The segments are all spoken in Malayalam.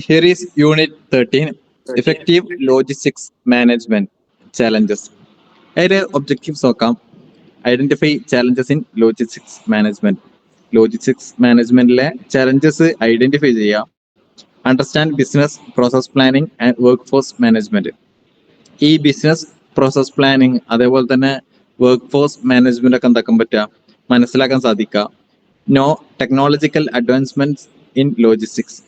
Here is Unit 13, Effective Logistics Management Challenges. അതിന്റെ ഒബ്ജക്റ്റീവ്സ് നോക്കാം. Identify challenges in logistics management. Logistics മാനേജ്മെന്റിലെ ചാലഞ്ചസ് ഐഡന്റിഫൈ ചെയ്യുക. Understand business process planning and work force management. ഈ ബിസിനസ് പ്രോസസ് പ്ലാനിങ് അതേപോലെ തന്നെ വർക്ക് ഫോഴ്സ് മാനേജ്മെന്റ് ഒക്കെ എന്താക്കാൻ പറ്റുക, മനസ്സിലാക്കാൻ സാധിക്കുക. Know technological advancements in logistics.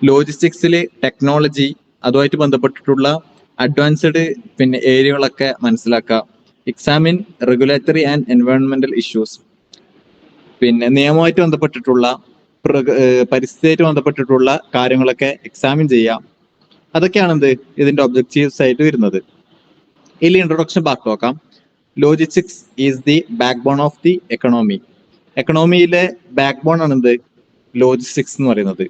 ലോജിസ്റ്റിക്സിൽ ടെക്നോളജി അതുമായിട്ട് ബന്ധപ്പെട്ടിട്ടുള്ള അഡ്വാൻസ്ഡ് ഏരിയകളൊക്കെ മനസ്സിലാക്കുക. എക്സാമിൻ റെഗുലേറ്ററി ആൻഡ് എൻവയോൺമെന്റൽ ഇഷ്യൂസ്. നിയമവുമായിട്ട് ബന്ധപ്പെട്ടിട്ടുള്ള പരിസ്ഥിതിയായിട്ട് ബന്ധപ്പെട്ടിട്ടുള്ള കാര്യങ്ങളൊക്കെ എക്സാമിൻ ചെയ്യാം. അതൊക്കെയാണ് ഇതിന്റെ ഒബ്ജക്റ്റീവ്സ് ആയിട്ട് വരുന്നത്. ഇതിൽ ഇൻട്രൊഡക്ഷൻ പാർട്ട് നോക്കാം. Logistics is the backbone of the economy. എക്കണോമിയിലെ ബാക്ക് ബോൺ ആണ് ലോജിസ്റ്റിക്സ് എന്ന് പറയുന്നത്.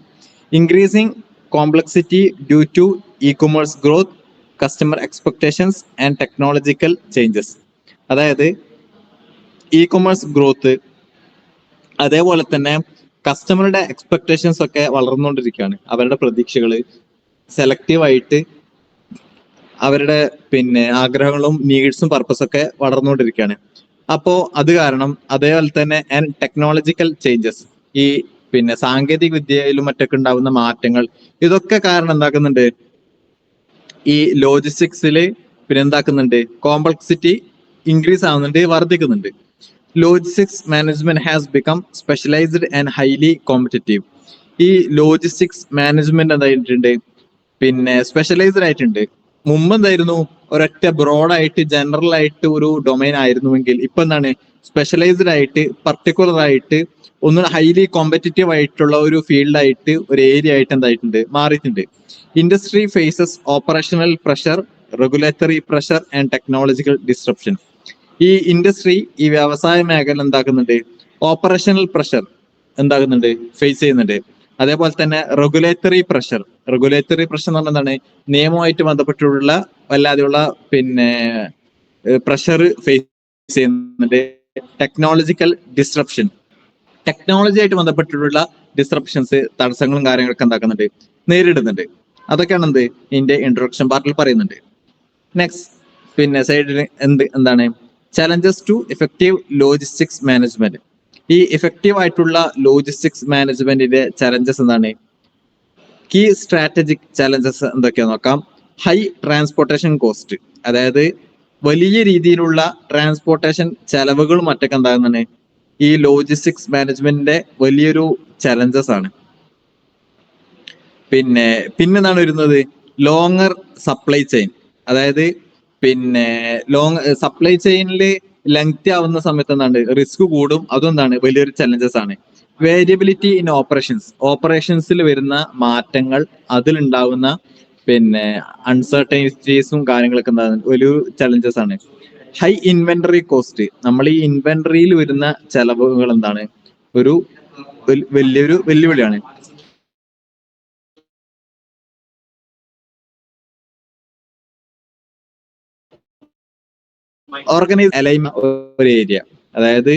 Increasing complexity due to e-commerce growth, customer expectations and technological changes. അതായത് ഇ-കൊമേഴ്സ് ഗ്രോത്ത് അതേപോലെ തന്നെ കസ്റ്റമറുടെ എക്സ്പെക്ടേഷൻസ് ഒക്കെ വളർന്നുകൊണ്ടിരിക്കുകയാണ്. അവരുടെ പ്രതീക്ഷകൾ സെലക്റ്റീവായിട്ട് അവരുടെ ആഗ്രഹങ്ങളും നീഡ്സും പർപ്പസും ഒക്കെ വളർന്നുകൊണ്ടിരിക്കുകയാണ്. അപ്പോൾ അത് കാരണം അതേപോലെ തന്നെ ടെക്നോളജിക്കൽ ചേഞ്ചസ്, ഈ സാങ്കേതിക വിദ്യയിലും മറ്റൊക്കെ ഉണ്ടാകുന്ന മാറ്റങ്ങൾ, ഇതൊക്കെ കാരണം എന്താക്കുന്നുണ്ട്, ഈ ലോജിസ്റ്റിക്സിൽ എന്താക്കുന്നുണ്ട്, കോംപ്ലക്സിറ്റി ഇൻക്രീസ് ആവുന്നുണ്ട്, വർദ്ധിക്കുന്നുണ്ട്. Logistics management has become specialised and highly competitive. ഈ ലോജിസ്റ്റിക്സ് മാനേജ്മെന്റ് എന്തായിട്ടുണ്ട്, സ്പെഷ്യലൈസ്ഡ് ആയിട്ടുണ്ട്. മുമ്പ് എന്തായിരുന്നു, ഒരൊറ്റ ബ്രോഡായിട്ട് ജനറൽ ആയിട്ട് ഒരു ഡൊമൈൻ ആയിരുന്നുവെങ്കിൽ ഇപ്പൊ എന്താണ്, സ്പെഷ്യലൈസ്ഡ് ആയിട്ട് പർട്ടിക്കുലർ ആയിട്ട് ഒന്ന് ഹൈലി കോമ്പറ്റീറ്റീവ് ആയിട്ടുള്ള ഒരു ഫീൽഡായിട്ട് ഒരു ഏരിയ ആയിട്ട് എന്തായിട്ടുണ്ട്, മാറിയിട്ടുണ്ട്. Industry faces operational pressure, regulatory pressure and technological disruption. ഈ ഇൻഡസ്ട്രി, ഈ വ്യവസായ മേഖല എന്താക്കുന്നുണ്ട്, ഓപ്പറേഷണൽ പ്രഷർ എന്താകുന്നുണ്ട്, ഫേസ് ചെയ്യുന്നുണ്ട്. അതേപോലെ തന്നെ റെഗുലേറ്ററി പ്രഷർ എന്ന് പറഞ്ഞാൽ എന്താണ്, നിയമവുമായിട്ട് ബന്ധപ്പെട്ടുള്ള വല്ലാതെയുള്ള പ്രഷർ ഫേസ് ചെയ്യുന്നുണ്ട്. ടെക്നോളജിക്കൽ ഡിസ്ട്രപ്ഷൻ, ടെക്നോളജി ആയിട്ട് ബന്ധപ്പെട്ടിട്ടുള്ള ഡിസ്ട്രപ്ഷൻസ്, തടസ്സങ്ങളും കാര്യങ്ങളൊക്കെ എന്താക്കുന്നുണ്ട്, നേരിടുന്നുണ്ട്. അതൊക്കെയാണ് ഇതിന്റെ ഇൻട്രൊഡക്ഷൻ പാർട്ടിൽ പറയുന്നുണ്ട്. നെക്സ്റ്റ് സൈഡിൽ എന്താണ് challenges to effective logistics management. ഈ എഫക്റ്റീവ് ആയിട്ടുള്ള ലോജിസ്റ്റിക്സ് മാനേജ്മെന്റിന്റെ ചലഞ്ചസ് എന്താണ്, കീ സ്ട്രാറ്റജിക് ചലഞ്ചസ് എന്തൊക്കെയാ നോക്കാം. ഹൈ ട്രാൻസ്പോർട്ടേഷൻ കോസ്റ്റ്, അതായത് വലിയ രീതിയിലുള്ള ട്രാൻസ്പോർട്ടേഷൻ ചെലവുകളും മറ്റൊക്കെ എന്താകുന്നതാണ് ഈ ലോജിസ്റ്റിക്സ് മാനേജ്മെന്റിന്റെ വലിയൊരു ചലഞ്ചസ് ആണ്. പിന്നെന്താണ് വരുന്നത്, ലോങ്ങർ സപ്ലൈ ചെയിൻ. അതായത് ലോങ് സപ്ലൈ ചെയിനിൽ ലെങ്തി ആവുന്ന സമയത്ത് എന്താണ്, റിസ്ക് കൂടും. അതെന്താണ് വലിയൊരു ചലഞ്ചസ് ആണ്. വേരിയബിലിറ്റി ഇൻ ഓപ്പറേഷൻസിൽ വരുന്ന മാറ്റങ്ങൾ, അതിലുണ്ടാവുന്ന അൺസർട്ടനിറ്റീസും കാര്യങ്ങളൊക്കെ എന്താണ് വലിയൊരു ചലഞ്ചസ് ആണ്. ഹൈ ഇൻവെന്ററി കോസ്റ്റ്, നമ്മൾ ഈ ഇൻവെന്ററിയിൽ വരുന്ന ചെലവുകൾ എന്താണ് ഒരു വലിയൊരു വെല്ലുവിളിയാണ്. ഓർഗനൈസ് അലൈൻമെന്റ് ഒരു ഏരിയ, അതായത്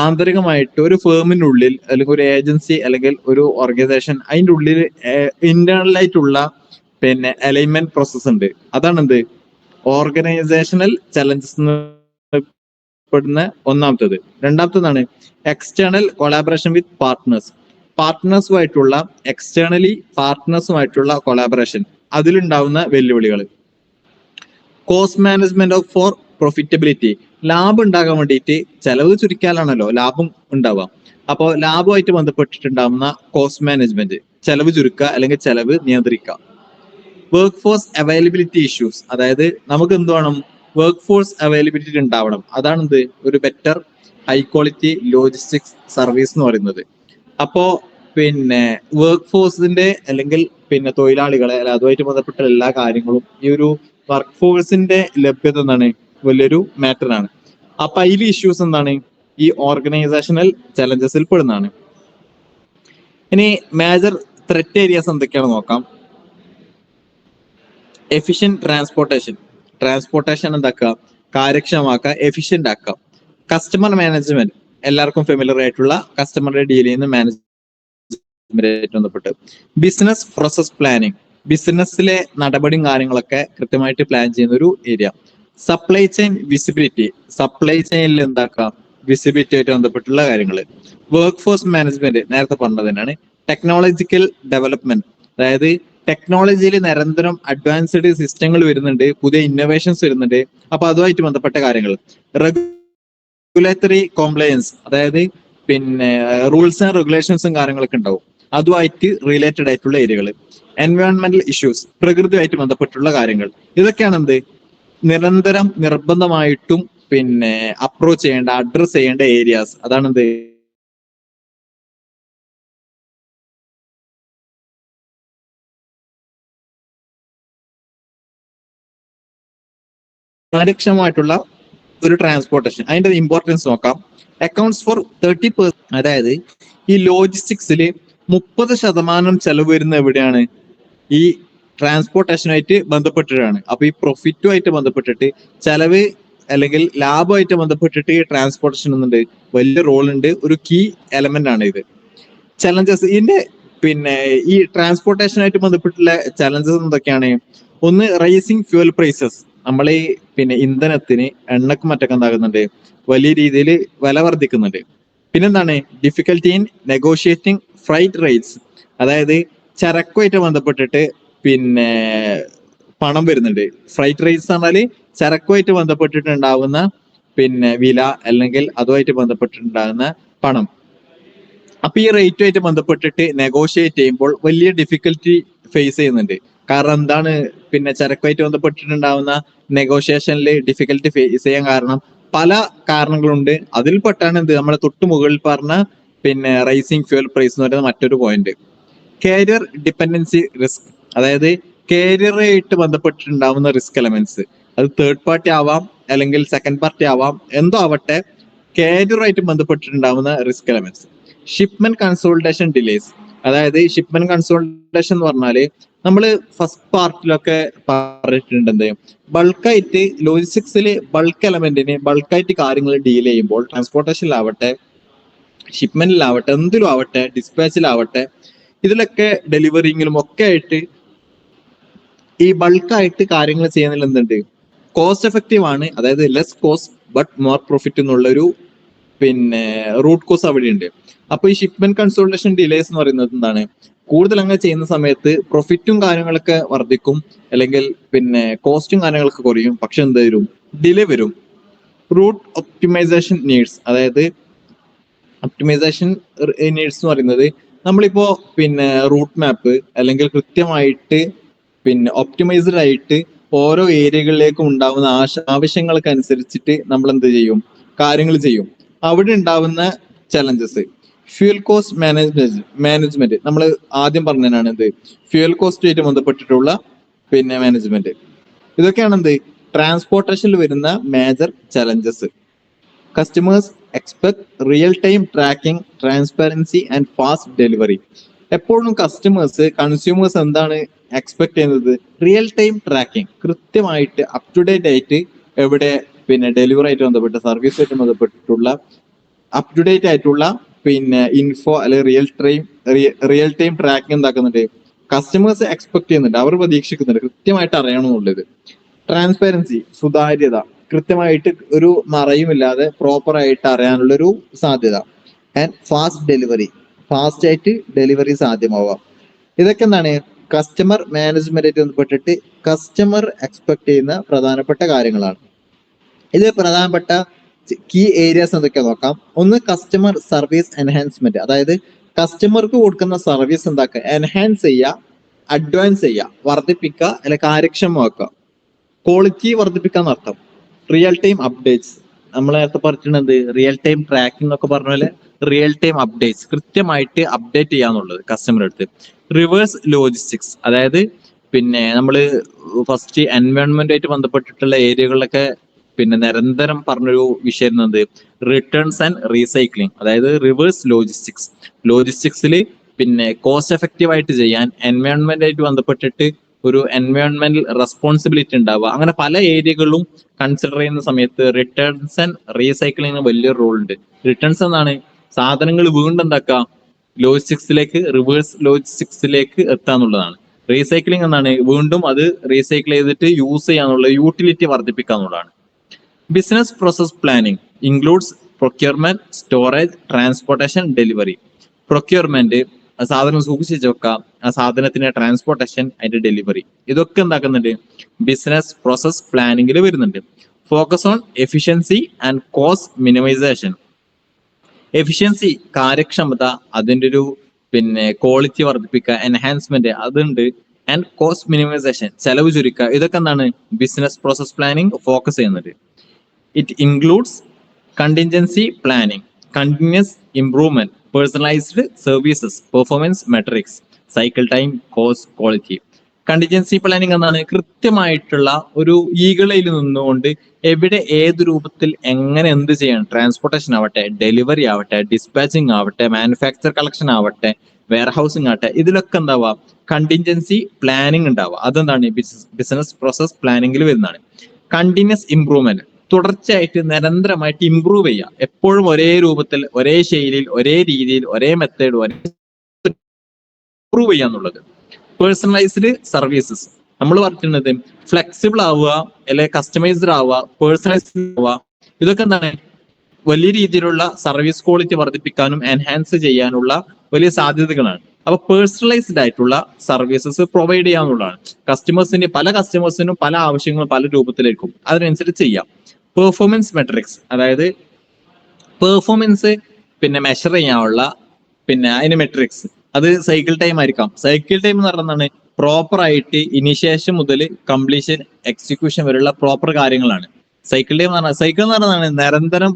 ആന്തരികമായിട്ട് ഒരു ഫേമിനുള്ളിൽ അല്ലെങ്കിൽ ഒരു ഏജൻസി അല്ലെങ്കിൽ ഒരു ഓർഗനൈസേഷൻ, അതിൻ്റെ ഉള്ളിൽ ഇന്റേണൽ ആയിട്ടുള്ള അലൈൻമെന്റ് പ്രോസസ് ഉണ്ട്. അതാണ് ഓർഗനൈസേഷണൽ ചലഞ്ചസ് പെടുന്ന ഒന്നാമത്തത്. രണ്ടാമത്തതാണ് എക്സ്റ്റേണൽ കൊളാബറേഷൻ വിത്ത് പാർട്ട്നേഴ്സുമായിട്ടുള്ള കൊളാബറേഷൻ, അതിലുണ്ടാവുന്ന വെല്ലുവിളികൾ. കോസ്റ്റ് മാനേജ്മെന്റ് ഫോർ പ്രോഫിറ്റബിലിറ്റി, ലാഭം ഉണ്ടാകാൻ വേണ്ടിയിട്ട് ചെലവ് ചുരുക്കാനാണല്ലോ ലാഭം ഉണ്ടാവുക. അപ്പോൾ ലാഭമായിട്ട് ബന്ധപ്പെട്ടിട്ടുണ്ടാവുന്ന കോസ്റ്റ് മാനേജ്മെന്റ്, ചെലവ് ചുരുക്കുക അല്ലെങ്കിൽ ചെലവ് നിയന്ത്രിക്കുക. വർക്ക് ഫോഴ്സ് അവൈലബിലിറ്റി ഇഷ്യൂസ്, അതായത് നമുക്ക് എന്ത് വേണം, വർക്ക് ഫോഴ്സ് അവൈലബിലിറ്റി ഉണ്ടാവണം. അതാണ് ഒരു better high quality logistics service എന്ന് പറയുന്നത്. അപ്പോ വർക്ക് ഫോഴ്സിന്റെ അല്ലെങ്കിൽ തൊഴിലാളികളെ അതുമായിട്ട് ബന്ധപ്പെട്ട എല്ലാ കാര്യങ്ങളും, ഈ ഒരു വർക്ക് ഫോഴ്സിന്റെ ലഭ്യത എന്താണ് വലിയൊരു മാറ്ററാണ്. അപ്പൊ അതിൽ ഇഷ്യൂസ് എന്താണ്, ഈ ഓർഗനൈസേഷണൽ ചലഞ്ചസിൽ പെടുന്നതാണ്. ഇനി മേജർ ത്രെറ്റ് ഏരിയാസ് എന്തൊക്കെയാണെന്ന് നോക്കാം. എഫിഷ്യന്റ് ട്രാൻസ്പോർട്ടേഷൻ എന്താക്കുക, കാര്യക്ഷമമാക്കുക, എഫിഷ്യന്റ് ആക്കുക. കസ്റ്റമർ മാനേജ്മെന്റ്, എല്ലാവർക്കും ഫെമിലിയർ ആയിട്ടുള്ള കസ്റ്റമറുടെ ഡീൽ ചെയ്യുന്ന മാനേജ്മെന്റായിട്ട് ബന്ധപ്പെട്ട്. ബിസിനസ് പ്രോസസ് പ്ലാനിങ്, ബിസിനസ്സിലെ നടപടിയും കാര്യങ്ങളൊക്കെ കൃത്യമായിട്ട് പ്ലാൻ ചെയ്യുന്ന ഒരു ഏരിയ. സപ്ലൈ ചെയിൻ വിസിബിലിറ്റി, സപ്ലൈ ചെയിനിൽ എന്താക്കാം വിസിബിലിറ്റി ആയിട്ട് ബന്ധപ്പെട്ടുള്ള കാര്യങ്ങൾ. വർക്ക് ഫോഴ്സ് മാനേജ്മെന്റ് നേരത്തെ പറഞ്ഞത് തന്നെയാണ്. ടെക്നോളജിക്കൽ ഡെവലപ്മെന്റ്, അതായത് ടെക്നോളജിയിൽ നിരന്തരം അഡ്വാൻസ്ഡ് സിസ്റ്റങ്ങൾ വരുന്നുണ്ട്, പുതിയ ഇന്നോവേഷൻസ് വരുന്നുണ്ട്, അപ്പൊ അതുമായിട്ട് ബന്ധപ്പെട്ട കാര്യങ്ങൾ. റെഗുലേറ്ററി കോംപ്ലയൻസ്, അതായത് പിന്നെ റൂൾസ് ആൻഡ് റെഗുലേഷൻസും കാര്യങ്ങളൊക്കെ ഉണ്ടാവും, അതുമായിട്ട് റിലേറ്റഡ് ആയിട്ടുള്ള ഏരിയകൾ. എൻവയോൺമെന്റൽ ഇഷ്യൂസ്, പ്രകൃതിയുമായിട്ട് ബന്ധപ്പെട്ടുള്ള കാര്യങ്ങൾ. ഇതൊക്കെയാണ് എന്ത് നിരന്തരം നിർബന്ധമായിട്ടും പിന്നെ അപ്രോച്ച് ചെയ്യേണ്ട, അഡ്രസ് ചെയ്യേണ്ട ഏരിയാസ്. അതാണ് എന്ത് കാര്യക്ഷമമായിട്ടുള്ള ഒരു ട്രാൻസ്പോർട്ടേഷൻ. അതിന്റെ ഇമ്പോർട്ടൻസ് നോക്കാം. അക്കൗണ്ട്സ് ഫോർ 30%, അതായത് ഈ ലോജിസ്റ്റിക്സിൽ 30% ചെലവ് വരുന്ന എവിടെയാണ്? ഈ ട്രാൻസ്പോർട്ടേഷനുമായിട്ട് ബന്ധപ്പെട്ടിട്ടാണ്. അപ്പൊ ഈ പ്രോഫിറ്റുമായിട്ട് ബന്ധപ്പെട്ടിട്ട് ചെലവ് അല്ലെങ്കിൽ ലാഭമായിട്ട് ബന്ധപ്പെട്ടിട്ട് ഈ ട്രാൻസ്പോർട്ടേഷൻ എന്നുണ്ട് വലിയ റോൾ ഉണ്ട്, ഒരു കീ എലമെന്റ് ആണ് ഇത്. ചലഞ്ചസ്, ഇതിന്റെ പിന്നെ ഈ ട്രാൻസ്പോർട്ടേഷനായിട്ട് ബന്ധപ്പെട്ടുള്ള ചലഞ്ചസ് എന്തൊക്കെയാണ്? ഒന്ന്, റൈസിങ് ഫ്യൂൽ പ്രൈസസ്, നമ്മൾ ഈ പിന്നെ ഇന്ധനത്തിന് എണ്ണക്കും മറ്റൊക്കെ എന്താകുന്നുണ്ട്, വലിയ രീതിയിൽ വില വർദ്ധിക്കുന്നുണ്ട്. പിന്നെന്താണ്? Difficulty in negotiating freight rates, അതായത് ചരക്കുമായിട്ട് ബന്ധപ്പെട്ടിട്ട് പിന്നെ പണം വരുന്നുണ്ട്. ഫ്രൈറ്റ് റേറ്റ്സ് പറഞ്ഞാല് ചരക്കുമായിട്ട് ബന്ധപ്പെട്ടിട്ടുണ്ടാവുന്ന പിന്നെ വില അല്ലെങ്കിൽ അതുമായിട്ട് ബന്ധപ്പെട്ടിട്ടുണ്ടാകുന്ന പണം. അപ്പൊ ഈ റേറ്റുമായിട്ട് ബന്ധപ്പെട്ടിട്ട് നെഗോഷിയേറ്റ് ചെയ്യുമ്പോൾ വലിയ ഡിഫിക്കൽറ്റി ഫേസ് ചെയ്യുന്നുണ്ട്. കാരണം എന്താണ്? പിന്നെ ചരക്കുമായിട്ട് ബന്ധപ്പെട്ടിട്ടുണ്ടാവുന്ന നെഗോഷിയേഷനിൽ ഡിഫിക്കൽറ്റി ഫേസ് ചെയ്യാൻ കാരണം പല കാരണങ്ങളുണ്ട്. അതിൽപ്പെട്ടാണ് എന്ത് നമ്മളെ തൊട്ട് മുകളിൽ പറഞ്ഞ പിന്നെ റൈസിങ് ഫ്യൂൽ പ്രൈസ് എന്ന് പറയുന്ന മറ്റൊരു പോയിന്റ്. കാരിയർ ഡിപ്പെൻഡൻസി റിസ്ക്, അതായത് കാരിയറായിട്ട് ബന്ധപ്പെട്ടിട്ടുണ്ടാവുന്ന റിസ്ക് എലമെന്റ്സ്. അത് തേർഡ് പാർട്ടി ആവാം അല്ലെങ്കിൽ സെക്കൻഡ് പാർട്ടി ആവാം, എന്തോ ആവട്ടെ, കാരിയറായിട്ട് ബന്ധപ്പെട്ടിട്ടുണ്ടാവുന്ന risk elements. Shipment consultation delays, അതായത് ഷിപ്മെന്റ് കൺസോൾട്ടേഷൻ എന്ന് പറഞ്ഞാല് നമ്മൾ ഫസ്റ്റ് പാർട്ടിലൊക്കെ പറഞ്ഞിട്ടുണ്ട് എന്ത് ബൾക്കായിട്ട് ലോജിസ്റ്റിക്സിൽ ബൾക്ക് എലമെന്റിന് ബൾക്കായിട്ട് കാര്യങ്ങൾ ഡീൽ ചെയ്യുമ്പോൾ ട്രാൻസ്പോർട്ടേഷനിലാവട്ടെ, ഷിപ്മെന്റിലാവട്ടെ, എന്തിലും ആവട്ടെ, ഡിസ്പാച്ചിലാവട്ടെ, ഇതിലൊക്കെ ഡെലിവറിങ്ങിലും ഒക്കെ ആയിട്ട് ഈ ബൾക്കായിട്ട് കാര്യങ്ങൾ ചെയ്യുന്നതിൽ എന്തുണ്ട്? കോസ്റ്റ് എഫക്റ്റീവ് ആണ്, അതായത് less cost but more profit എന്നുള്ളൊരു പിന്നെ റൂട്ട് കോസ് അവിടെ ഉണ്ട്. അപ്പൊ ഈ ഷിപ്മെന്റ് കൺസോൾട്ടേഷൻ ഡിലേസ് എന്ന് പറയുന്നത് എന്താണ്? കൂടുതൽ അങ്ങനെ ചെയ്യുന്ന സമയത്ത് പ്രൊഫിറ്റും കാര്യങ്ങളൊക്കെ വർദ്ധിക്കും, അല്ലെങ്കിൽ പിന്നെ കോസ്റ്റും കാര്യങ്ങളൊക്കെ കുറയും, പക്ഷെ എന്ത് വരും? ഡിലേ വരും. റൂട്ട് ഒപ്റ്റിമൈസേഷൻ നീഡ്സ്, അതായത് ഒപ്റ്റിമൈസേഷൻ നീഡ്സ് എന്ന് പറയുന്നത് നമ്മളിപ്പോ പിന്നെ റൂട്ട് മാപ്പ് അല്ലെങ്കിൽ കൃത്യമായിട്ട് പിന്നെ ഒപ്റ്റിമൈസ്ഡ് ആയിട്ട് ഓരോ ഏരിയകളിലേക്കും ഉണ്ടാവുന്ന ആവശ്യങ്ങൾക്ക് അനുസരിച്ചിട്ട് നമ്മൾ എന്ത് ചെയ്യും? കാര്യങ്ങൾ ചെയ്യും. അവിടെ ഉണ്ടാവുന്ന ചലഞ്ചസ്. ഫ്യൂൽ കോസ്റ്റ് മാനേജ്മെന്റ് നമ്മൾ ആദ്യം പറഞ്ഞതാണ് എന്ത്? ഫ്യൂൽ കോസ്റ്റുമായിട്ട് ബന്ധപ്പെട്ടിട്ടുള്ള പിന്നെ മാനേജ്മെന്റ്. ഇതൊക്കെയാണ് എന്ത് ട്രാൻസ്പോർട്ടേഷനിൽ വരുന്ന major challenges. Customers expect real time tracking, transparency and fast delivery. എപ്പോഴും കൺസ്യൂമേഴ്സ് എന്താണ് എക്സ്പെക്ട് ചെയ്യുന്നത്? റിയൽ ടൈം ട്രാക്കിംഗ്, കൃത്യമായിട്ട് അപ് ടു ഡേറ്റ് ആയിട്ട് എവിടെ പിന്നെ ഡെലിവറി ആയിട്ട് ബന്ധപ്പെട്ട് സർവീസുമായിട്ട് ബന്ധപ്പെട്ടിട്ടുള്ള അപ് ടു ഡേറ്റ് ആയിട്ടുള്ള പിന്നെ ഇൻഫോ അല്ലെങ്കിൽ റിയൽ ടൈം ട്രാക്കിംഗ് എന്താക്കുന്നുണ്ട്? കസ്റ്റമേഴ്സ് എക്സ്പെക്ട് ചെയ്യുന്നുണ്ട്, അവർ പ്രതീക്ഷിക്കുന്നുണ്ട്, കൃത്യമായിട്ട് അറിയണമെന്നുള്ളത്. ട്രാൻസ്പെറൻസി, സുതാര്യത, കൃത്യമായിട്ട് ഒരു മറയുമില്ലാതെ പ്രോപ്പർ ആയിട്ട് അറിയാനുള്ള ഒരു സാധ്യത. ആൻഡ് ഫാസ്റ്റ് ഡെലിവറി, ഫാസ്റ്റ് ആയിട്ട് ഡെലിവറി സാധ്യമാവാം. ഇതൊക്കെ എന്താണ്? കസ്റ്റമർ മാനേജ്മെന്റായിട്ട് ബന്ധപ്പെട്ടിട്ട് കസ്റ്റമർ എക്സ്പെക്ട് ചെയ്യുന്ന പ്രധാനപ്പെട്ട കാര്യങ്ങളാണ്. ഇത് പ്രധാനപ്പെട്ട കീ ഏരിയാസ് എന്തൊക്കെയാ നോക്കാം. ഒന്ന്, കസ്റ്റമർ സർവീസ് എൻഹാൻസ്മെന്റ്, അതായത് കസ്റ്റമർക്ക് കൊടുക്കുന്ന സർവീസ് എന്താക്കുക? എൻഹാൻസ് ചെയ്യുക, അഡ്വാൻസ് ചെയ്യുക, വർദ്ധിപ്പിക്കുക, അല്ലെ കാര്യക്ഷമമാക്കുക, ക്വാളിറ്റി വർദ്ധിപ്പിക്കാൻ അർത്ഥം. റിയൽ ടൈം അപ്ഡേറ്റ്സ്, നമ്മൾ നേരത്തെ പറഞ്ഞിട്ടുണ്ട് റിയൽ ടൈം ട്രാക്കിംഗ് എന്നൊക്കെ പറഞ്ഞ പോലെ റിയൽ ടൈം അപ്ഡേറ്റ്സ് കൃത്യമായിട്ട് അപ്ഡേറ്റ് ചെയ്യാന്നുള്ളത് കസ്റ്റമർ അടുത്ത്. റിവേഴ്സ് ലോജിസ്റ്റിക്സ്, അതായത് പിന്നെ നമ്മൾ ഫസ്റ്റ് എൻവയോൺമെന്റ് ആയിട്ട് ബന്ധപ്പെട്ടിട്ടുള്ള ഏരിയകളിലൊക്കെ പിന്നെ നിരന്തരം പറഞ്ഞൊരു വിഷയം എന്നത് റിട്ടേൺസ് ആൻഡ് റീസൈക്ലിംഗ്, അതായത് റിവേഴ്സ് ലോജിസ്റ്റിക്സിൽ പിന്നെ കോസ്റ്റ് എഫക്റ്റീവ് ആയിട്ട് ചെയ്യാൻ എൻവയോൺമെന്റ് ആയിട്ട് ബന്ധപ്പെട്ടിട്ട് ഒരു എൻവയോൺമെന്റൽ റെസ്പോൺസിബിലിറ്റി ഉണ്ടാവുക. അങ്ങനെ പല ഏരിയകളിലും കൺസിഡർ ചെയ്യുന്ന സമയത്ത് റിട്ടേൺസ് ആൻഡ് റീസൈക്ലിംഗ് വലിയൊരു റോൾ ഉണ്ട്. റിട്ടേൺസ് എന്നാണ് സാധനങ്ങൾ വീണ്ടും എന്താക്കുക? ലോജിസ്റ്റിക്സിലേക്ക്, റിവേഴ്സ് ലോജിസ്റ്റിക്സിലേക്ക് എത്താന്നുള്ളതാണ്. റീസൈക്ലിംഗ് എന്നാണ് വീണ്ടും അത് റീസൈക്കിൾ ചെയ്തിട്ട് യൂസ് ചെയ്യാന്നുള്ള യൂട്ടിലിറ്റി വർദ്ധിപ്പിക്കാന്നുള്ളതാണ്. Business process planning includes procurement, storage, transportation, delivery. Procurement, സാധനം സൂക്ഷിച്ചു വെക്കാം, ആ സാധനത്തിന്റെ ട്രാൻസ്പോർട്ടേഷൻ, അതിന്റെ ഡെലിവറി, ഇതൊക്കെ എന്താക്കുന്നുണ്ട് ബിസിനസ് പ്രോസസ് പ്ലാനിങ്ങിൽ വരുന്നുണ്ട്. Focus on efficiency and cost minimisation. Efficiency, കാര്യക്ഷമത, അതിന്റെ ഒരു ക്വാളിറ്റി വർദ്ധിപ്പിക്കുക, എൻഹാൻസ്മെന്റ് അതുണ്ട്. ആൻഡ് കോസ്റ്റ് മിനിമൈസേഷൻ, ചെലവ് ചുരുക്കുക, ഇതൊക്കെ എന്താണ് ബിസിനസ് പ്രോസസ് പ്ലാനിങ് ഫോക്കസ് ചെയ്യുന്നത്. It includes contingency planning, continuous improvement, personalised services, performance matrix, cycle time, cost, quality. Contingency planning എന്നാണ് കൃത്യമായിട്ടുള്ള ഒരു ഈഗളയിൽ നിന്നുകൊണ്ട് എവിടെ ഏത് രൂപത്തിൽ എങ്ങനെ എന്ത് ചെയ്യണം, ട്രാൻസ്പോർട്ടേഷൻ ആവട്ടെ, ഡെലിവറി ആവട്ടെ, ഡിസ്പാച്ചിങ് ആവട്ടെ, മാനുഫാക്ചർ കളക്ഷൻ ആവട്ടെ, വെയർ ഹൗസിംഗ് ആവട്ടെ, ഇതിലൊക്കെ എന്താവുക കണ്ടിൻജൻസി പ്ലാനിങ് ഉണ്ടാവുക. അതെന്താണ് ബിസിനസ് പ്രോസസ് പ്ലാനിങ്ങിൽ വരുന്നതാണ്. കണ്ടിന്യൂസ് ഇംപ്രൂവ്മെന്റ്, തുടർച്ചയായിട്ട് നിരന്തരമായിട്ട് ഇംപ്രൂവ് ചെയ്യുക, എപ്പോഴും ഒരേ രൂപത്തിൽ, ഒരേ ശൈലിയിൽ, ഒരേ രീതിയിൽ, ഒരേ മെത്തേഡ്, ഒരേ ഇംപ്രൂവ് ചെയ്യാന്നുള്ളത്. പേഴ്സണലൈസ്ഡ് സർവീസസ്, നമ്മൾ പറയുന്നത് ഫ്ലെക്സിബിൾ ആവുക, അല്ലെങ്കിൽ കസ്റ്റമൈസ്ഡ് ആവുക, പേഴ്സണലൈസ്ഡ് ആവുക, ഇതൊക്കെ എന്താണ് വലിയ രീതിയിലുള്ള സർവീസ് ക്വാളിറ്റി വർദ്ധിപ്പിക്കാനും എൻഹാൻസ് ചെയ്യാനുള്ള വലിയ സാധ്യതകളാണ്. അപ്പൊ പേഴ്സണലൈസ്ഡ് ആയിട്ടുള്ള സർവീസസ് പ്രൊവൈഡ് ചെയ്യാന്നുള്ളതാണ്. പല കസ്റ്റമേഴ്സിനും പല ആവശ്യങ്ങളും പല രൂപത്തിലേക്കും അതിനനുസരിച്ച് ചെയ്യാം. പെർഫോമൻസ് മെട്രിക്സ്, അതായത് പെർഫോമൻസ് മെഷർ ചെയ്യാനുള്ള അതിന് മെട്രിക്സ്, അത് സൈക്കിൾ ടൈം ആയിരിക്കാം. സൈക്കിൾ ടൈം എന്ന് പറഞ്ഞാൽ പ്രോപ്പർ ആയിട്ട് ഇനിഷ്യേഷൻ മുതൽ കംപ്ലീഷൻ എക്സിക്യൂഷൻ വരെയുള്ള പ്രോപ്പർ കാര്യങ്ങളാണ് സൈക്കിൾ ടൈം എന്ന് പറഞ്ഞാൽ. സൈക്കിൾ എന്ന് പറഞ്ഞാൽ നിരന്തരം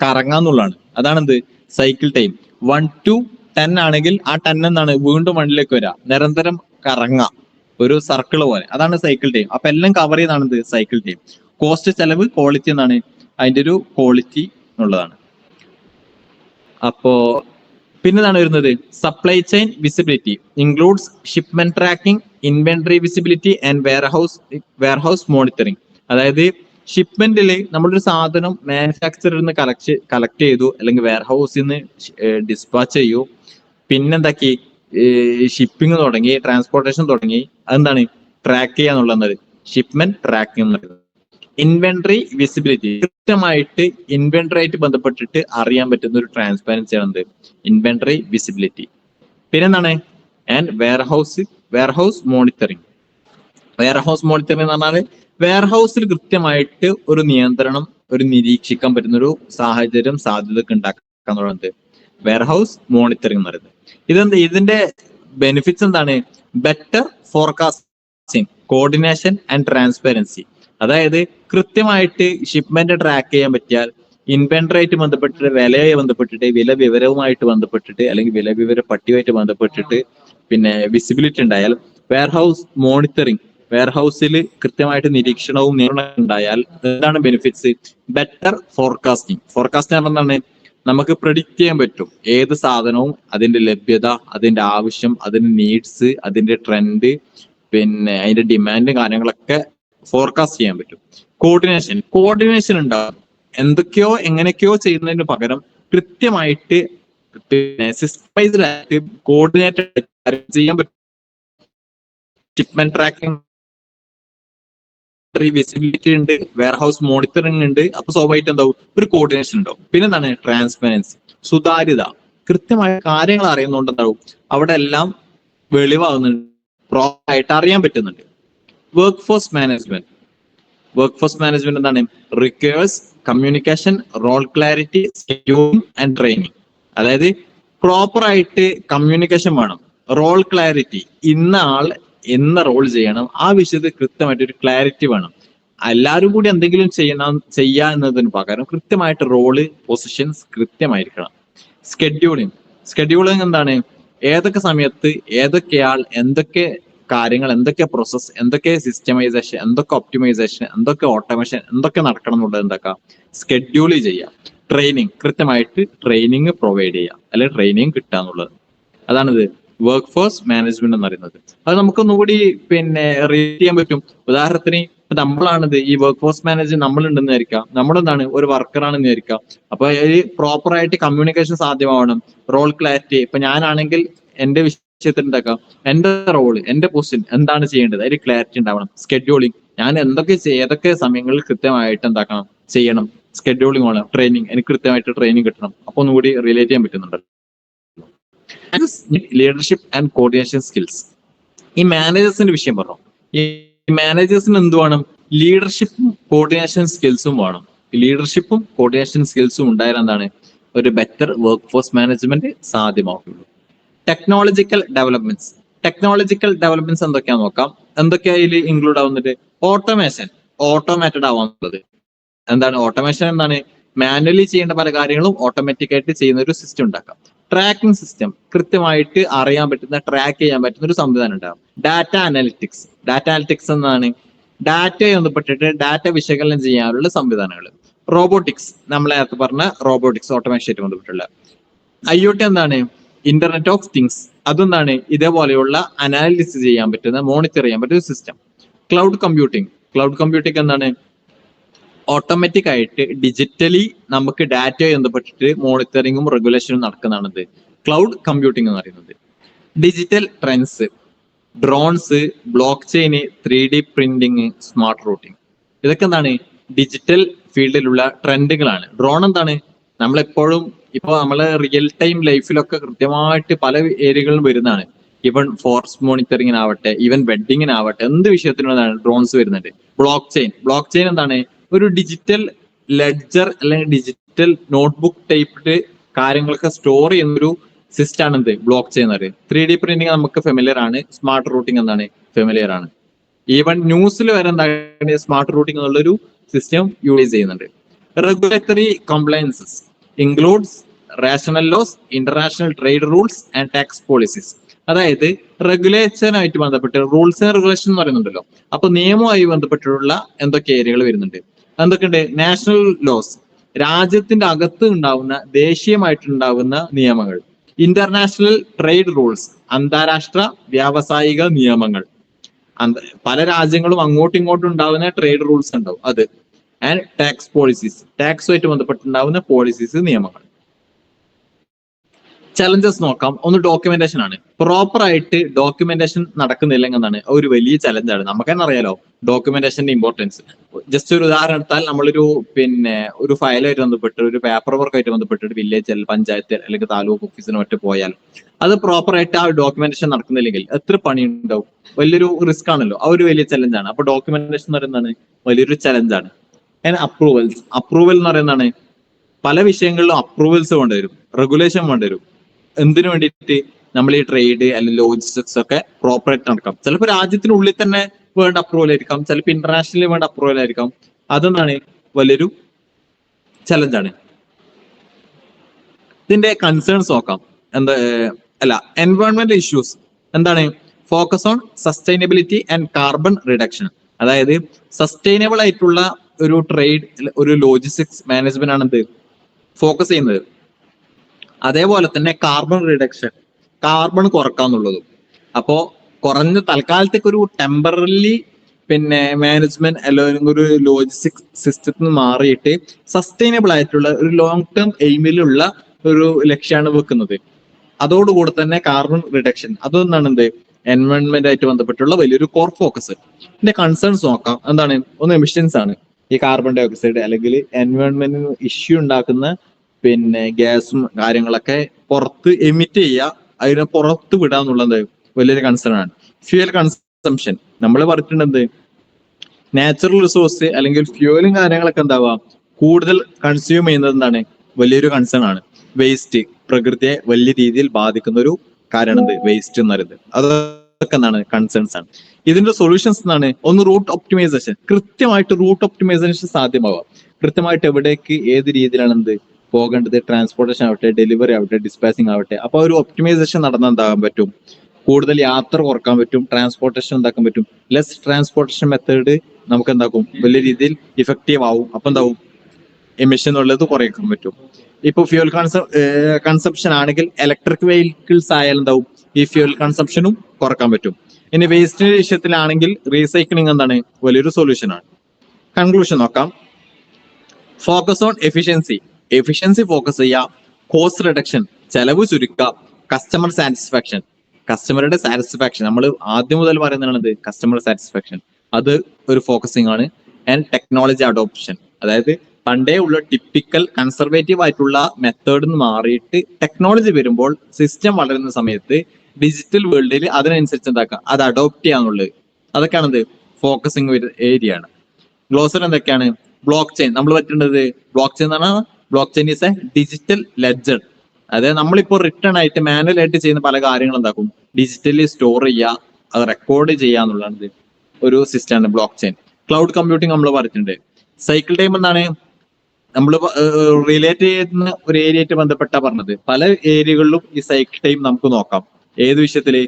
കറങ്ങാന്നുള്ളതാണ്. അതാണെന്ത് സൈക്കിൾ ടൈം. 1 to 10 ആണെങ്കിൽ ആ 10 എന്നാണ് വീണ്ടും 1ലേക്ക് വരിക, നിരന്തരം കറങ്ങാം, ഒരു സർക്കിൾ പോലെ, അതാണ് സൈക്കിൾ ടൈം. അപ്പൊ എല്ലാം കവർ ചെയ്യുന്നതാണ് സൈക്കിൾ ടൈം. കോസ്റ്റ്, ചെലവ്, ക്വാളിറ്റി എന്നാണ് അതിന്റെ ഒരു ക്വാളിറ്റി എന്നുള്ളതാണ്. അപ്പോ പിന്നെന്താണ് വരുന്നത് supply chain visibility includes shipment tracking, inventory visibility and warehouse monitoring. അതായത് ഷിപ്മെന്റിൽ നമ്മളൊരു സാധനം മാനുഫാക്ചറിൽ നിന്ന് കളക്ട് ചെയ്തു, അല്ലെങ്കിൽ വെയർഹൗസിൽ നിന്ന് ഡിസ്പാച്ച് ചെയ്യൂ, പിന്നെന്താക്കി ഷിപ്പിംഗ് തുടങ്ങി, ട്രാൻസ്പോർട്ടേഷൻ തുടങ്ങി, അതെന്താണ് ട്രാക്ക് ചെയ്യാന്നുള്ളത് ഷിപ്മെന്റ് ട്രാക്കിംഗ് എന്നുള്ളത്. ഇൻവെന്ററി വിസിബിലിറ്റി, കൃത്യമായിട്ട് ഇൻവെന്ററി ആയിട്ട് ബന്ധപ്പെട്ടിട്ട് അറിയാൻ പറ്റുന്ന ഒരു ട്രാൻസ്പാരൻസി ആണ് ഇൻവെന്ററി വിസിബിലിറ്റി. പിന്നെന്താണ് and warehouse monitoring. Warehouse monitoring എന്ന് പറഞ്ഞാൽ വെയർഹൗസിൽ കൃത്യമായിട്ട് ഒരു നിയന്ത്രണം, ഒരു നിരീക്ഷിക്കാൻ പറ്റുന്ന ഒരു സാഹചര്യം, സാധ്യതയൊക്കെ ഉണ്ടാക്കാന്നുള്ളത് വെയർഹൗസ് മോണിറ്ററിംഗ് എന്ന് പറയുന്നത്. ഇതിന്റെ ബെനിഫിറ്റ്സ് എന്താണ്? Better forecasting, coordination and transparency. അതായത് കൃത്യമായിട്ട് ഷിപ്മെന്റ് ട്രാക്ക് ചെയ്യാൻ പറ്റിയാൽ, ഇൻവെന്ററി ആയിട്ട് ബന്ധപ്പെട്ടിട്ട്, വിലയെ ബന്ധപ്പെട്ടിട്ട്, വില വിവരവുമായിട്ട് ബന്ധപ്പെട്ടിട്ട്, അല്ലെങ്കിൽ വില വിവര പട്ടികയായിട്ട് ബന്ധപ്പെട്ടിട്ട് വിസിബിലിറ്റി ഉണ്ടായാൽ, വെയർഹൗസ് മോണിറ്ററിംഗ്, വെയർഹൗസിൽ കൃത്യമായിട്ട് നിരീക്ഷണവും നിയന്ത്രണവും ഉണ്ടായാൽ എന്താണ് ബെനിഫിറ്റ്സ്? Better forecasting. ഫോർകാസ്റ്റിംഗ് എന്താണ്? നമുക്ക് പ്രെഡിക്റ്റ് ചെയ്യാൻ പറ്റും ഏത് സാധനവും, അതിന്റെ ലഭ്യത, അതിന്റെ ആവശ്യം, അതിന്റെ നീഡ്സ്, അതിന്റെ ട്രെൻഡ്, അതിന്റെ ഡിമാൻഡ് കാര്യങ്ങളൊക്കെ ഫോർകാസ്റ്റ് ചെയ്യാൻ പറ്റും. കോർഡിനേഷൻ ഉണ്ടാകും. എന്തൊക്കെയോ എങ്ങനെയൊക്കെയോ ചെയ്യുന്നതിന് പകരം കൃത്യമായിട്ട് സിസ്റ്റമൈസ്ഡ് ആയിട്ട് കോർഡിനേറ്റഡ് ചെയ്യാൻ പറ്റും. ഷിപ്മെന്റ് ട്രാക്കിംഗ്, വിസിബിലിറ്റി ഉണ്ട്, വെയർഹൗസ് മോണിറ്ററിംഗ് ഉണ്ട്. അപ്പൊ സ്വാഭാവികമായിട്ട് എന്താവും? ഒരു കോർഡിനേഷൻ ഉണ്ടാവും. പിന്നെന്താണ് ട്രാൻസ്പെറൻസി, സുതാര്യത. കൃത്യമായ കാര്യങ്ങൾ അറിയുന്നതുകൊണ്ട് എന്താവും? അവിടെ എല്ലാം വെളിവാകുന്നുണ്ട്, പ്രോപ്പർ ആയിട്ട് അറിയാൻ പറ്റുന്നുണ്ട്. വർക്ക് ഫോഴ്സ് മാനേജ്മെന്റ് എന്താണ്? Requires communication, role clarity, scheduling and training. അതായത് പ്രോപ്പർ ആയിട്ട് കമ്മ്യൂണിക്കേഷൻ വേണം, റോൾ ക്ലാരിറ്റി, ഇന്ന ആൾ എന്ന റോൾ ചെയ്യണം, ആ വിഷയത്തിൽ കൃത്യമായിട്ട് ഒരു ക്ലാരിറ്റി വേണം. എല്ലാവരും കൂടി എന്തെങ്കിലും ചെയ്യാ എന്നതിന് പകരം കൃത്യമായിട്ട് റോള്, പൊസിഷൻസ് കൃത്യമായിരിക്കണം. സ്കെഡ്യൂളിംഗ് എന്താണ്? ഏതൊക്കെ സമയത്ത് ഏതൊക്കെയാൾ എന്തൊക്കെ കാര്യങ്ങൾ, എന്തൊക്കെ പ്രോസസ്, എന്തൊക്കെ സിസ്റ്റമൈസേഷൻ, എന്തൊക്കെ ഒപ്റ്റിമൈസേഷൻ, എന്തൊക്കെ ഓട്ടോമേഷൻ, എന്തൊക്കെ നടക്കണം എന്നുള്ളത് എന്താക്കാം സ്കെഡ്യൂൾ ചെയ്യാം. ട്രെയിനിങ്, കൃത്യമായിട്ട് ട്രെയിനിങ് പ്രൊവൈഡ് ചെയ്യാം, അല്ലെങ്കിൽ ട്രെയിനിങ് കിട്ടുക എന്നുള്ളത്. അതാണിത് വർക്ക് ഫോഴ്സ് മാനേജ്മെന്റ് എന്ന് പറയുന്നത്. അത് നമുക്കൊന്നുകൂടി പിന്നെ റീഡ് ചെയ്യാൻ പറ്റും. ഉദാഹരണത്തിന് നമ്മളാണിത് ഈ വർക്ക് ഫോഴ്സ് മാനേജ് നമ്മളുണ്ടെന്ന് വിചാരിക്കാം, നമ്മളെന്താണ് ഒരു വർക്കറാണെന്ന് വിചാരിക്കാം. അപ്പൊ ഈ പ്രോപ്പർ ആയിട്ട് കമ്മ്യൂണിക്കേഷൻ സാധ്യമാവണം, റോൾ ക്ലാരിറ്റി. ഇപ്പൊ ഞാനാണെങ്കിൽ എന്റെ വിഷയത്തിൽ ഉണ്ടാക്കാം, എന്റെ റോള്, എന്റെ പൊസിഷൻ എന്താണ് ചെയ്യേണ്ടത്, അതിൽ ക്ലാരിറ്റി ഉണ്ടാവണം. സ്കെഡ്യൂളിങ്, ഞാൻ ഏതൊക്കെ സമയങ്ങളിൽ കൃത്യമായിട്ട് എന്താക്കണം ചെയ്യണം, സ്കെഡ്യൂളിംഗ് വേണം. ട്രെയിനിങ്, എനിക്ക് കൃത്യമായിട്ട് ട്രെയിനിങ് കിട്ടണം. അപ്പൊ ഒന്നുകൂടി റിലേറ്റ് ചെയ്യാൻ പറ്റുന്നുണ്ട്. Leadership and coordination skills. ഈ മാനേജേഴ്സിന്റെ വിഷയം പറഞ്ഞു. ഈ മാനേജേഴ്സിന് എന്ത് വേണം? ലീഡർഷിപ്പും കോർഡിനേഷൻ സ്കിൽസും വേണം. ലീഡർഷിപ്പും കോർഡിനേഷൻ സ്കിൽസും ഉണ്ടായാൽ എന്താണ് ഒരു ബെറ്റർ വർക്ക് ഫോഴ്സ് മാനേജ്മെന്റ് സാധ്യമാവുള്ളൂ. Technological developments. ടെക്നോളജിക്കൽ ഡെവലപ്മെന്റ്സ് എന്തൊക്കെയാന്ന് നോക്കാം. എന്തൊക്കെയാ ഇതിൽ ഇൻക്ലൂഡ് ആവുന്നത്? ഓട്ടോമേഷൻ, ഓട്ടോമേറ്റഡ് ആവാന്നുള്ളത്. എന്താണ് ഓട്ടോമേഷൻ? എന്താണ് മാനുവലി ചെയ്യേണ്ട പല കാര്യങ്ങളും ഓട്ടോമാറ്റിക് ആയിട്ട് ചെയ്യുന്ന ഒരു സിസ്റ്റം ഉണ്ടാക്കാം. ട്രാക്കിംഗ് സിസ്റ്റം, കൃത്യമായിട്ട് അറിയാൻ പറ്റുന്ന, ട്രാക്ക് ചെയ്യാൻ പറ്റുന്ന ഒരു സംവിധാനം ഉണ്ടാകും. Data analytics. ഡാറ്റ അനലിറ്റിക്സ് എന്നാണ് ഡാറ്റയെ ബന്ധപ്പെട്ടിട്ട് ഡാറ്റ വിശകലനം ചെയ്യാനുള്ള സംവിധാനങ്ങൾ. റോബോട്ടിക്സ്, നമ്മൾ നേരത്തെ പറഞ്ഞ റോബോട്ടിക്സ്, ഓട്ടോമേഷനായിട്ട് ബന്ധപ്പെട്ടുള്ള. IoT എന്താണ്? Internet of things. അതെന്താണ് ഇതേപോലെയുള്ള അനാലിസിസ് ചെയ്യാൻ പറ്റുന്ന, മോണിറ്റർ ചെയ്യാൻ പറ്റുന്ന system. Cloud computing. Cloud computing എന്താണ്? ഓട്ടോമാറ്റിക് ആയിട്ട് ഡിജിറ്റലി നമുക്ക് ഡാറ്റയെ ബന്ധപ്പെട്ടിട്ട് മോണിറ്ററിങ്ങും റെഗുലേഷനും നടക്കുന്നതാണത് ക്ലൗഡ് കമ്പ്യൂട്ടിംഗ് എന്ന് പറയുന്നത്. Digital trends, drones, blockchain, 3D printing, smart routing. ഇതൊക്കെ എന്താണ് ഡിജിറ്റൽ ഫീൽഡിലുള്ള ട്രെൻഡുകളാണ്. ഡ്രോൺ എന്താണ് നമ്മളെപ്പോഴും ഇപ്പൊ നമ്മളെ റിയൽ ടൈം ലൈഫിലൊക്കെ കൃത്യമായിട്ട് പല ഏരിയകളിലും വരുന്നതാണ്. ഈവൻ ഫോറസ്റ്റ് മോണിറ്ററിങ്ങിനാവട്ടെ, ഈവൻ വെഡിങ്ങിനാവട്ടെ, എന്ത് വിഷയത്തിനുള്ളതാണ് ഡ്രോൺസ് വരുന്നുണ്ട്. Block chain. ബ്ലോക്ക് ചെയിൻ എന്താണ് ഒരു ഡിജിറ്റൽ ലെഡ്ജർ അല്ലെങ്കിൽ ഡിജിറ്റൽ നോട്ട്ബുക്ക് ടൈപ്പ് കാര്യങ്ങളൊക്കെ സ്റ്റോർ ചെയ്യുന്നൊരു സിസ്റ്റം ആണ് എന്ത് ബ്ലോക്ക് ചെയിൻ എന്ന് പറയുന്നത്. 3D പ്രിന്റിംഗ് നമുക്ക് ഫെമിലിയർ ആണ്. സ്മാർട്ട് റൂട്ടിംഗ് എന്താണ് ഫെമിലിയർ ആണ്. ഈവൻ ന്യൂസിൽ വരെ എന്താണ് സ്മാർട്ട് റൂട്ടിംഗ് എന്നുള്ളൊരു സിസ്റ്റം യൂട്ടിലൈസ് ചെയ്യുന്നുണ്ട്. Regulatory compliances includes rational laws, international trade rules and tax policies. അതായത് റെഗുലേഷനുമായിട്ട് ബന്ധപ്പെട്ട് റൂൾസ് ആൻഡ് റെഗുലേഷൻ എന്ന് പറയുന്നുണ്ടല്ലോ. അപ്പൊ നിയമവുമായി ബന്ധപ്പെട്ടുള്ള എന്തൊക്കെ ഏരിയകൾ വരുന്നുണ്ട്? എന്തൊക്കെയുണ്ട്? നാഷണൽ ലോസ്, രാജ്യത്തിന്റെ അകത്ത് ഉണ്ടാവുന്ന, ദേശീയമായിട്ടുണ്ടാവുന്ന നിയമങ്ങൾ. ഇന്റർനാഷണൽ ട്രേഡ് റൂൾസ്, അന്താരാഷ്ട്ര വ്യാവസായിക നിയമങ്ങൾ. പല രാജ്യങ്ങളും അങ്ങോട്ടും ഇങ്ങോട്ടും ഉണ്ടാവുന്ന ട്രേഡ് റൂൾസ് ഉണ്ടാവും അത്. ആൻഡ് ടാക്സ് പോളിസീസ്, ടാക്സുമായിട്ട് ബന്ധപ്പെട്ടുണ്ടാവുന്ന പോളിസീസ്, നിയമങ്ങൾ. ചലഞ്ചസ് നോക്കാം. ഒന്ന് ഡോക്യുമെന്റേഷൻ ആണ്. പ്രോപ്പർ ആയിട്ട് ഡോക്യുമെന്റേഷൻ നടക്കുന്നില്ലെങ്കിൽ എന്താണ് ഒരു വലിയ ചലഞ്ചാണ്. നമുക്ക് തന്നെ അറിയാലോ ഡോക്യുമെന്റേഷന്റെ ഇമ്പോർട്ടൻസ്. ജസ്റ്റ് ഒരു ഉദാഹരണം എടുത്താൽ, നമ്മളൊരു ഒരു ഫയലായിട്ട് ബന്ധപ്പെട്ട്, ഒരു പേപ്പർ വർക്കായിട്ട് ബന്ധപ്പെട്ടിട്ട് വില്ലേജ് അല്ലെങ്കിൽ പഞ്ചായത്ത് അല്ലെങ്കിൽ താലൂക്ക് ഓഫീസിന് മറ്റു പോയാൽ അത് പ്രോപ്പർ ആയിട്ട് ആ ഡോക്യുമെന്റേഷൻ നടക്കുന്നില്ലെങ്കിൽ എത്ര പണി ഉണ്ടാവും? വലിയൊരു റിസ്ക് ആണല്ലോ. ആ ഒരു വലിയ ചലഞ്ചാണ്. അപ്പൊ ഡോക്യുമെന്റേഷൻ എന്ന് പറയുന്നതാണ് വലിയൊരു ചലഞ്ചാണ്. അപ്രൂവൽസ്. അപ്രൂവൽ എന്ന് പറയുന്നതാണ് പല വിഷയങ്ങളിലും അപ്രൂവൽസ് വേണ്ടിവരും, റെഗുലേഷൻ വേണ്ടിവരും. എന്തിനു വേണ്ടിയിട്ട്? നമ്മൾ ഈ ട്രേഡ് അല്ലെങ്കിൽ ലോജിസ്റ്റിക്സ് ഒക്കെ പ്രോപ്പർ ആയിട്ട് നടക്കാം. ചിലപ്പോൾ രാജ്യത്തിനുള്ളിൽ തന്നെ വേണ്ട അപ്രൂവൽ ആയിരിക്കാം, ചിലപ്പോൾ ഇന്റർനാഷണലി വേണ്ട അപ്രൂവൽ ആയിരിക്കാം. അതെന്താണ് വലിയൊരു ചലഞ്ചാണ്. ഇതിന്റെ കൺസേൺസ് നോക്കാം. എൻവയോൺമെന്റൽ ഇഷ്യൂസ് എന്താണ്? Focus on sustainability and carbon reduction. അതായത് സസ്റ്റൈനബിൾ ആയിട്ടുള്ള ഒരു ട്രേഡ്, ഒരു ലോജിസ്റ്റിക്സ് മാനേജ്മെന്റ് ആണ് എന്ത് ഫോക്കസ് ചെയ്യുന്നത്. അതേപോലെ തന്നെ കാർബൺ റിഡക്ഷൻ, കാർബൺ കുറക്കാന്നുള്ളതും. അപ്പോ കുറഞ്ഞ തൽക്കാലത്തേക്ക് ഒരു ടെമ്പററി മാനേജ്മെന്റ് അല്ലെങ്കിൽ ഒരു ലോജിസ്റ്റിക് സിസ്റ്റത്തിൽ നിന്ന് മാറിയിട്ട് സസ്റ്റൈനബിൾ ആയിട്ടുള്ള ഒരു ലോങ് ടേം എയിമിലുള്ള ഒരു ലക്ഷ്യമാണ് വെക്കുന്നത്. അതോടുകൂടെ തന്നെ കാർബൺ റിഡക്ഷൻ, അതൊന്നാണ് എന്ത് എൻവയോൺമെന്റ് ആയിട്ട് ബന്ധപ്പെട്ടുള്ള വലിയൊരു കോർ ഫോക്കസ്. ഇതിന്റെ കൺസേൺസ് നോക്കാം. എന്താണ്? ഒന്ന് എമിഷൻസ് ആണ്. ഈ കാർബൺ ഡൈ ഓക്സൈഡ് അല്ലെങ്കിൽ എൻവയോൺമെന്റിന് ഇഷ്യൂ ഉണ്ടാക്കുന്ന ഗ്യാസും കാര്യങ്ങളൊക്കെ പുറത്ത് എമിറ്റ് ചെയ്യുക, അതിനെ പുറത്ത് വിടുക എന്നുള്ളത് വലിയൊരു കൺസേൺ ആണ്. ഫ്യൂവൽ കൺസംഷൻ, നമ്മൾ പറഞ്ഞിട്ടുണ്ട് നാച്ചുറൽ റിസോഴ്സ് അല്ലെങ്കിൽ ഫ്യൂവലും കാര്യങ്ങളൊക്കെ എന്താവുക കൂടുതൽ കൺസ്യൂം ചെയ്യുന്നത് എന്താണ് വലിയൊരു കൺസേൺ ആണ്. വേസ്റ്റ്, പ്രകൃതിയെ വലിയ രീതിയിൽ ബാധിക്കുന്ന ഒരു കാര്യമാണ് വേസ്റ്റ് എന്ന് പറയുന്നത്. അതൊക്കെ എന്താണ് കൺസേൺസ് ആണ്. ഇതിന്റെ സൊല്യൂഷൻസ് എന്താണ്? ഒന്ന് റൂട്ട് ഒപ്റ്റിമൈസേഷൻ, കൃത്യമായിട്ട് റൂട്ട് ഒപ്റ്റിമൈസേഷൻ സാധ്യമാവുക. കൃത്യമായിട്ട് എവിടേക്ക് ഏത് രീതിയിലാണ് പോകേണ്ടത്, ട്രാൻസ്പോർട്ടേഷൻ ആവട്ടെ, ഡെലിവറി ആവട്ടെ, ഡിസ്പാച്ചിങ് ആവട്ടെ. അപ്പൊ ഒരു ഒപ്റ്റിമൈസേഷൻ നടന്നാൽ എന്താകാൻ പറ്റും? കൂടുതൽ യാത്ര കുറക്കാൻ പറ്റും, ട്രാൻസ്പോർട്ടേഷൻ എന്താക്കാൻ പറ്റും. ലെസ് ട്രാൻസ്പോർട്ടേഷൻ മെത്തേഡ് നമുക്ക് എന്താക്കും വലിയ രീതിയിൽ ഇഫക്റ്റീവ് ആവും. അപ്പൊ എന്താവും എമിഷൻ ഉള്ളത് കുറയ്ക്കാൻ പറ്റും. ഇപ്പൊ ഫ്യൂൽ കൺസംപ്ഷൻ ആണെങ്കിൽ ഇലക്ട്രിക് വെഹിക്കിൾസ് ആയാലും എന്താവും ഈ ഫ്യൂൽ കൺസംഷനും കുറക്കാൻ പറ്റും. ഇനി വേസ്റ്റ് വിഷയത്തിലാണെങ്കിൽ റീസൈക്ലിംഗ് എന്താണ് വലിയൊരു സൊല്യൂഷൻ ആണ്. കൺക്ലൂഷൻ നോക്കാം. ഫോക്കസ് ഓൺ എഫിഷ്യൻസി ഫോക്കസ് ചെയ്യുക, കോസ്റ്റ് റിഡക്ഷൻ ചെലവ് ചുരുക്കുക, കസ്റ്റമർ സാറ്റിസ്ഫാക്ഷൻ കസ്റ്റമറുടെ സാറ്റിസ്ഫാക്ഷൻ നമ്മൾ ആദ്യം മുതൽ പറയുന്നതാണ് കസ്റ്റമർ സാറ്റിസ്ഫാക്ഷൻ, അത് ഒരു ഫോക്കസിങ് ആണ്. ആൻഡ് ടെക്നോളജി അഡോപ്ഷൻ, അതായത് പണ്ടേ ഉള്ള ടിപ്പിക്കൽ കൺസർവേറ്റീവ് ആയിട്ടുള്ള മെത്തേഡ് നിന്ന് മാറിയിട്ട് ടെക്നോളജി വരുമ്പോൾ സിസ്റ്റം വളരുന്ന സമയത്ത് ഡിജിറ്റൽ വേൾഡിൽ അതിനനുസരിച്ച് എന്താക്കാം അത് അഡോപ്റ്റ് ചെയ്യാന്നുള്ളത്, അതൊക്കെയാണത് ഫോക്കസിങ് ഏരിയ ആണ്. ഗ്ലോസർ എന്തൊക്കെയാണ്? ബ്ലോക്ക് ചെയിൻ നമ്മൾ പറ്റുന്നത് ബ്ലോക്ക് ചെയിൻ എന്ന് പറഞ്ഞാൽ block chain is A digital ledger. അതായത് നമ്മളിപ്പോൾ റിട്ടേൺ ആയിട്ട് മാനുവൽ ആയിട്ട് ചെയ്യുന്ന പല കാര്യങ്ങളും എന്താക്കും ഡിജിറ്റലി സ്റ്റോർ ചെയ്യുക, അത് റെക്കോർഡ് ചെയ്യുക എന്നുള്ളത് ഒരു സിസ്റ്റമാണ് ബ്ലോക്ക് ചെയിൻ. ക്ലൗഡ് കമ്പ്യൂട്ടിംഗ് നമ്മൾ പറഞ്ഞിട്ടുണ്ട്. സൈക്കിൾ ടൈം എന്താണ് നമ്മൾ റിലേറ്റ് ചെയ്യുന്ന ഒരു ഏരിയ ആയിട്ട് ബന്ധപ്പെട്ട പറഞ്ഞത്. പല ഏരിയകളിലും ഈ സൈക്കിൾ ടൈം നമുക്ക് നോക്കാം. ഏത് വിഷയത്തില്?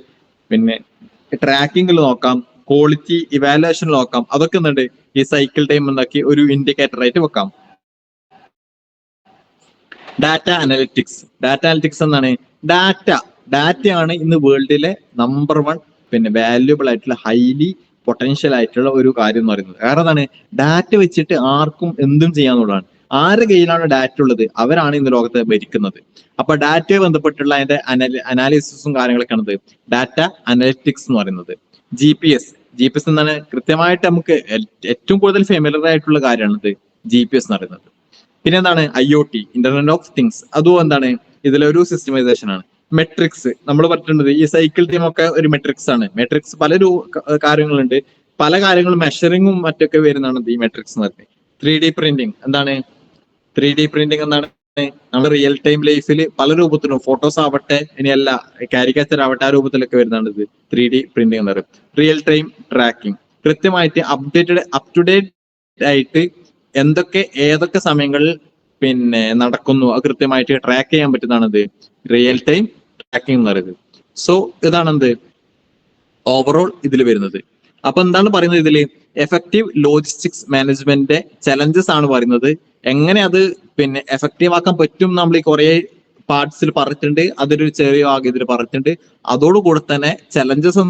പിന്നെ ട്രാക്കിങ്ങിൽ നോക്കാം, ക്വാളിറ്റി ഇവാലുവേഷനിൽ നോക്കാം. അതൊക്കെ എന്തുണ്ട് ഈ സൈക്കിൾ ടൈം എന്നാക്കി ഒരു ഇൻഡിക്കേറ്റർ ആയിട്ട് വെക്കാം. ഡാറ്റ അനലിറ്റിക്സ് എന്താണ്? ഡാറ്റയാണ് ഇന്ന് വേൾഡിലെ നമ്പർ 1 പിന്നെ വാല്യുബിൾ ആയിട്ടുള്ള ഹൈലി പൊട്ടൻഷ്യൽ ആയിട്ടുള്ള ഒരു കാര്യം എന്ന് പറയുന്നത്. കാരണം എന്താണ്? ഡാറ്റ വെച്ചിട്ട് ആർക്കും എന്തും ചെയ്യാന്നുള്ളതാണ്. ആരുടെ കയ്യിലാണ് ഡാറ്റ ഉള്ളത് അവരാണ് ഇന്ന് ലോകത്തെ ഭരിക്കുന്നത്. അപ്പൊ ഡാറ്റയെ ബന്ധപ്പെട്ടുള്ള അതിന്റെ അനാലിസിസും കാര്യങ്ങളൊക്കെയാണത് ഡാറ്റ അനലിറ്റിക്സ് എന്ന് പറയുന്നത്. ജി പി എസ് എന്താണ്? കൃത്യമായിട്ട് നമുക്ക് ഏറ്റവും കൂടുതൽ ഫെമിലർ ആയിട്ടുള്ള കാര്യമാണത് GPS എന്ന് പറയുന്നത്. പിന്നെ എന്താണ്? IoT, ഇന്റർനെറ്റ് ഓഫ് തിങ്സ്, അതും എന്താണ് ഇതിലൊരു സിസ്റ്റമൈസേഷൻ ആണ്. മെട്രിക്സ് നമ്മൾ പറഞ്ഞിട്ടുണ്ട് ഈ സൈക്കിൾ ടൈം ഒക്കെ ഒരു മെട്രിക്സ് ആണ്. മെട്രിക്സ് പല കാര്യങ്ങളുണ്ട്, പല കാര്യങ്ങളും മെഷറിങ്ങും മറ്റൊക്കെ വരുന്നതാണ് ഈ മെട്രിക്സ് എന്ന് പറയുന്നത്. 3D പ്രിന്റിംഗ് എന്താണ്? 3D പ്രിന്റിംഗ് എന്താണ്? നമ്മൾ റിയൽ ടൈം ലൈഫിൽ പല രൂപത്തിലും ഫോട്ടോസ് ആവട്ടെ ഇനിയല്ല കാരിക്കേച്ചർ ആവട്ടെ ആ രൂപത്തിലൊക്കെ വരുന്നതാണ് ഇത് 3D പ്രിന്റിംഗ് എന്ന് പറയും. റിയൽ ടൈം ട്രാക്കിംഗ്, കൃത്യമായിട്ട് അപ് ടു ഡേറ്റ് ആയിട്ട് എന്തൊക്കെ ഏതൊക്കെ സമയങ്ങളിൽ പിന്നെ നടക്കുന്നു അത് കൃത്യമായിട്ട് ട്രാക്ക് ചെയ്യാൻ പറ്റുന്നതാണത് റിയൽ ടൈം ട്രാക്കിംഗ് എന്ന് പറയുന്നത്. സോ ഇതാണെന്ത് ഓവറോൾ ഇതിൽ വരുന്നത്. അപ്പൊ എന്താണ് പറയുന്നത് ഇതില്? എഫക്റ്റീവ് ലോജിസ്റ്റിക്സ് മാനേജ്മെന്റിന്റെ ചലഞ്ചസ് ആണ് പറയുന്നത്. എങ്ങനെ അത് പിന്നെ എഫക്റ്റീവ് ആക്കാൻ പറ്റും നമ്മൾ ഈ കുറെ പാർട്സിൽ പറഞ്ഞിട്ടുണ്ട്, അതൊരു ചെറിയ ഭാഗം ഇതിൽ പറഞ്ഞിട്ടുണ്ട്. അതോടുകൂടെ തന്നെ ചലഞ്ചസ്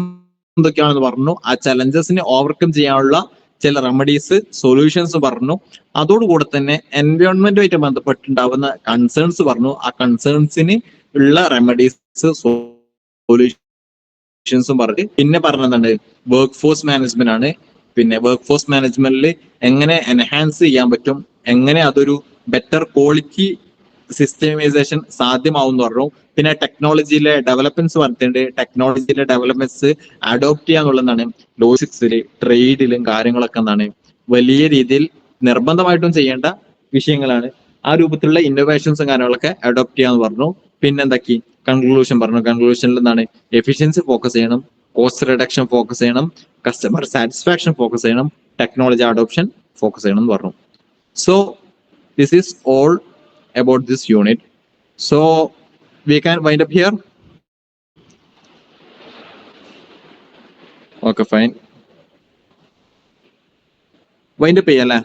എന്തൊക്കെയാണെന്ന് പറഞ്ഞു, ആ ചലഞ്ചസിനെ ഓവർകം ചെയ്യാനുള്ള ചില റെമഡീസ് സൊല്യൂഷൻസ് പറഞ്ഞു. അതോടുകൂടെ തന്നെ എൻവയോൺമെന്റുമായിട്ട് ബന്ധപ്പെട്ടുണ്ടാവുന്ന കൺസേൺസ് പറഞ്ഞു, ആ കൺസേൺസിന് ഉള്ള റെമഡീസ് സൊല്യൂഷൻസും പറഞ്ഞു. പിന്നെ പറഞ്ഞതാണ് വർക്ക് ഫോഴ്സ് മാനേജ്മെന്റ് ആണ്. പിന്നെ വർക്ക് ഫോഴ്സ് മാനേജ്മെന്റിൽ എങ്ങനെ എൻഹാൻസ് ചെയ്യാൻ പറ്റും, എങ്ങനെ അതൊരു ബെറ്റർ ക്വാളിറ്റി സിസ്റ്റമൈസേഷൻ സാധ്യമാവും എന്ന് പറഞ്ഞു. പിന്നെ ടെക്നോളജിയിലെ ഡെവലപ്മെന്റ്സ് പറഞ്ഞിട്ടുണ്ട്. ടെക്നോളജിയിലെ ഡെവലപ്മെന്റ്സ് അഡോപ്റ്റ് ചെയ്യാന്നുള്ളതാണ് ലോജിസ്റ്റിക്സിൽ ട്രേഡിലും കാര്യങ്ങളൊക്കെ എന്താണ് വലിയ രീതിയിൽ നിർബന്ധമായിട്ടും ചെയ്യേണ്ട വിഷയങ്ങളാണ്. ആ രൂപത്തിലുള്ള ഇന്നോവേഷൻസും കാര്യങ്ങളൊക്കെ അഡോപ്റ്റ് ചെയ്യാന്ന് പറഞ്ഞു. പിന്നെ എന്തൊക്കെ കൺക്ലൂഷൻ പറഞ്ഞു. കൺക്ലൂഷനിൽ എന്താണ്? എഫിഷ്യൻസി ഫോക്കസ് ചെയ്യണം, കോസ്റ്റ് റിഡക്ഷൻ ഫോക്കസ് ചെയ്യണം, കസ്റ്റമർ സാറ്റിസ്ഫാക്ഷൻ ഫോക്കസ് ചെയ്യണം, ടെക്നോളജി അഡോപ്ഷൻ ഫോക്കസ് ചെയ്യണം എന്ന് പറഞ്ഞു. So this is all about this unit. So we can wind up here. Okay, fine. Wind up ചെയ്യല്ലേ?